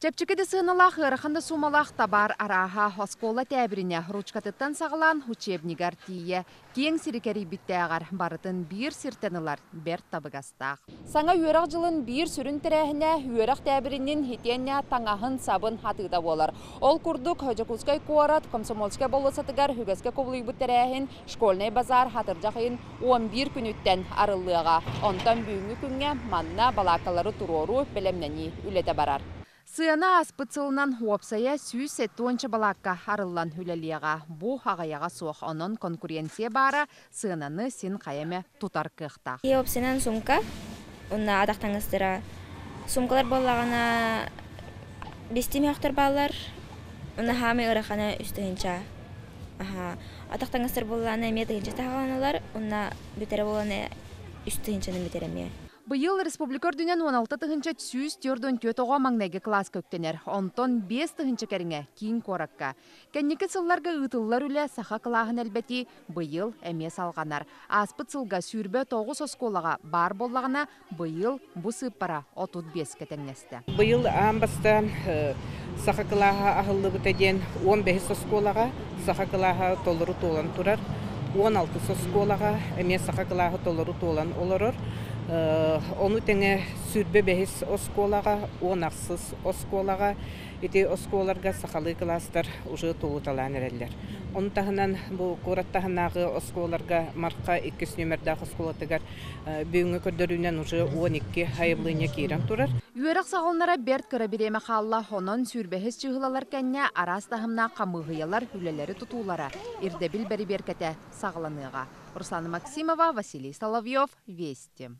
Чепчикеде сыналах ыраханда сумалах табар араха оскола тәбіріне ручкатыттан сағылан учебнигар тие. Кең сирикери биттәғар барытын бір сиртенылар бер табыгастақ. Саңа үйерақ жылын бір сүрін тірәхіне үйерақ тәбірінен хетенне таңағын сабын хатыда болар. Ол күрдік Жакускай Куарат комсомольская болысатыгар хүгеске кобылый тірәхін школьный базар хатыржақын 11 күніттен арылыға. Онтан бүйінгі күнге манна балакалары турору білемнені үлеті барар. Сыяна аспыцылынан уопсая сүйс сеттуанчы балакка арыллан хүлелияға. Бұ ағаяға соқ онын конкуренция бара сыянаны син қаяме тутар кықтақ. Опсынан сумка, онна адақтаңыздыра. Сумкалар болағана бестеме ақтар балар, онна хаме ұрақана үстігінші. Адақтаңыздыр болағана метігінші тағаналар, онна бітері болағана үстігіншінің бітереме. Быйыл республикар дүнен 16 тыгынча сүйіз төрден төтоға маңнайғы класс көктенер. Онтон 5 тыгынча кәріңе кейін коракка. Кәннекі сылларға ұтылылар үлі саха қылағын әлбәті быйыл әме салғанар. Аспыт сылға сүйірбе 9 осколаға бар болағына быйыл бұ сыппара 35 кәтәңнесті. Быйыл амбастан саха қылаға ағылы бұтаден 15 осколаға саха қылаға толыры толан тұрар. 16 осколаға әме саха қылаға толыры толан олырыр. Onu tenge sürbe behis oskolaga, onaqsız oskolaga, iti oskolarga sakalı klaslar ucu tolutalan ereller. Onu tahınan bu korattahanağı oskolarga marka 2 nömerdağ oskolatıgar büyüngü kördörünen ucu 12 hayıblığına kiran turar. Үйерақ сағылнара берт кыра биреме қалла хонон сүрбехес чыгылалар кәнне арас тахымна қамығыялар хүлелері тұтулара. Ирдебіл бәрі беркеті сағыланыға. Руслана Максимова, Василий Соловьев, Вести.